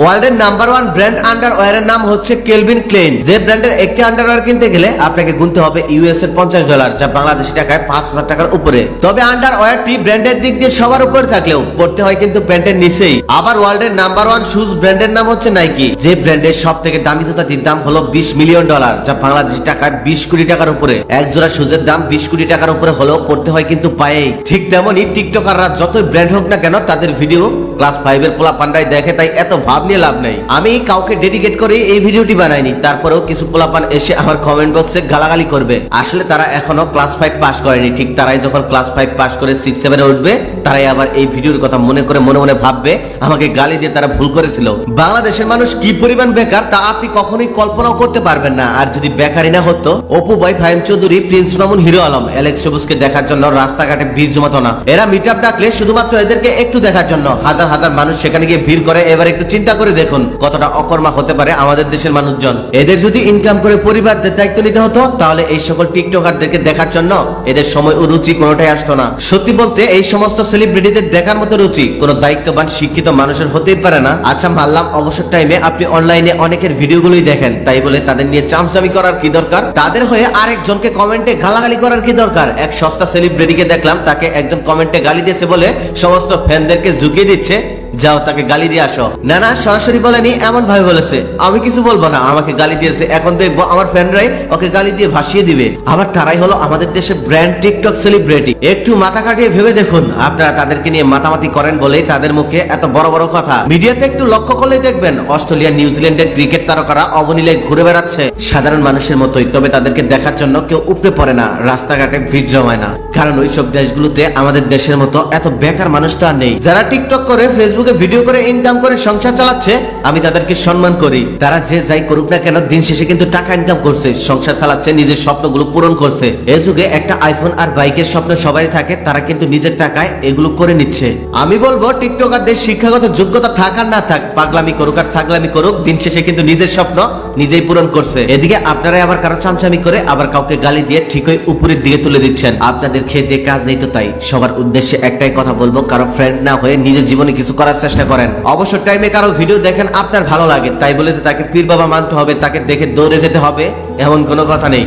ওয়ার্ল্ডের number 1 brand আন্ডারওয়্যারের নাম হচ্ছে কেলভিন ক্লেইন। যে ব্র্যান্ডের একটি আন্ডারওয়্যার কিনতে গেলে আপনাকে গুনতে হবে ইউএস এর $50, যা বাংলাদেশি টাকায় 5,000 টাকার উপরে। তবে আন্ডারওয়্যারটি ব্র্যান্ডের দিক দিয়ে সবার উপরে থাকলেও পড়তে হয় কিন্তু প্যান্টের নিচেই। আবার ওয়ার্ল্ডের নাম্বার 1 শুজ ব্র্যান্ডের নাম হচ্ছে নাইকি। যে ব্র্যান্ডের সব থেকে দামি জুতাটির দাম হলো $20 মিলিয়ন, যা বাংলাদেশি টাকায় 20 কোটি টাকার উপরে। এক জোড়া শুজের দাম 20 কোটি টাকার উপরে হলেও পড়তে হয় কিন্তু পায়েই। ঠিক তেমনি টিকটকাররা যতই ব্র্যান্ড হোক না কেন, তাদের ভিডিও ক্লাস 5 এর পোলা পান্ডাই দেখে, তাই এত ভাব নিয়ে লাভ নাই। আমি কাউকে ডেডিকেট করে এই ভিডিওটি বানাইনি, তারপরেও কিছু পোলাপান এসে আমার কমেন্ট বক্সে গালাগালি করবে। আসলে তারা এখনো ক্লাস 5 পাস করেনি, ঠিক তারাই যখন ক্লাস 5 পাস করে 6-7 এ উঠবে, তারাই আবার এই ভিডিওর কথা মনে করে মনে মনে ভাববে আমাকে গালি দিয়ে তারা ভুল করেছিল। বাংলাদেশের মানুষ কি পরিমাণ বেকার তা আপনি কখনোই কল্পনাও করতে পারবেন না। আর যদি বেকারই না হতো, অপু ভাই, Fahim Chowdhury, Prince Mamun, Hero Alam, Alex সবুজকে দেখার জন্য রাস্তাঘাটে ভিড় জমাতো না। এরা মিটআপ ডাকলে শুধুমাত্র এদেরকে একটু দেখার জন্য হাজার হাজার মানুষ সেখানে গিয়ে ভিড় করে। এবার একটু চিন্তা করে দেখুন কতটা অকর্মা হতে পারে আমাদের দেশের মানুষজন। এদের যদি ইনকাম করে পরিবারদের দায়িত্ব নিতে হতো, তাহলে এই সকল টিকটকারদেরকে দেখার জন্য এদের সময় ও রুচি কোনোটাই আসতো না। সত্যি বলতে এই সমস্ত সেলিব্রিটিদের দেখার মতো রুচি কোনো দায়িত্ববান শিক্ষিত মানুষের হতেই পারে না। আচ্ছা মানলাম অবসর টাইমে আপনি অনলাইনে অনেকের ভিডিওগুলোই দেখেন, তাই বলে তাদের নিয়ে চামচামি করার কি দরকার? তাদের হয়ে আরেকজনকে কমেন্টে গালাগালি করার কি দরকার? এক সস্তা সেলিব্রিটিকে দেখলাম, তাকে একজন কমেন্টে গালি দিয়েছে বলে সমস্ত ফ্যানদেরকে ঝুঁকিয়ে দিচ্ছে, যাও তাকে গালি দিয়ে আসো। না না, সরাসরি বলেনি, এমন ভাবে বলেছে। আমি কিছু বলবো না, আমাকে গালি দিয়েছে, এখন দেখবো আমার ফ্যানরাই ওকে গালি দিয়ে ভাসিয়ে দিবে। আবার তারাই হলো আমাদের দেশের ব্র্যান্ড টিকটক সেলিব্রিটি। একটু মাথা কাটিয়ে ভেবে দেখুন, আপনারা তাদেরকে নিয়ে মাতামাতি করেন বলেই তাদের মুখে এত বড় বড় কথা। মিডিয়াতে একটু লক্ষ্য করলেই দেখবেন অস্ট্রেলিয়া, নিউজিল্যান্ডের ক্রিকেট তারকারা অবলীলায় ঘুরে বেড়াচ্ছে সাধারণ মানুষের মতোই। তবে তাদেরকে দেখার জন্য কেউ উপরে পড়ে না, রাস্তাঘাটে ভিড় জমায় না, কারণ ওইসব দেশগুলোতে আমাদের দেশের মতো এত বেকার মানুষ তো আর নেই। যারা টিকটক করে, ফেসবুকে ভিডিও করে ইনকাম করে সংসার চালাচ্ছে, আমি তাদেরকে সম্মান করি। তারা যে যাই করুক না কেন, দিন শেষে কিন্তু টাকা ইনকাম করছে, সংসার চালাচ্ছে, নিজের স্বপ্নগুলো পূরণ করছে। এই যুগে একটা আইফোন আর বাইকের স্বপ্ন সবাই থাকে, তারা কিন্তু নিজের টাকায় এগুলো করে নিচ্ছে। আমি বলবো টিকটকারদের শিক্ষাগত যোগ্যতা থাক আর না থাক, পাগলামি করুক আর ছাগলামি করুক, দিন শেষে কিন্তু নিজের স্বপ্ন নিজেই পূরণ করছে। এদিকে আপনারাই আবার কারো চামচামি করে আবার কাউকে গালি দিয়ে ঠিকই উপরের দিকে তুলে দিচ্ছেন। আপনাদের খেতে কাজ নেই তো তাই। সবার উদ্দেশ্যে একটাই কথা বলবো, কারো ফ্রেন্ড না হয়ে নিজের জীবনে কিছু করার চেষ্টা করেন। অবসর টাইমে কারো ভিডিও দেখেন, আপনার ভালো লাগে, তাই বলে যে তাকে পীর বাবা মানতে হবে, তাকে দেখে দৌড়ে যেতে হবে, এমন কোনো কথা নেই।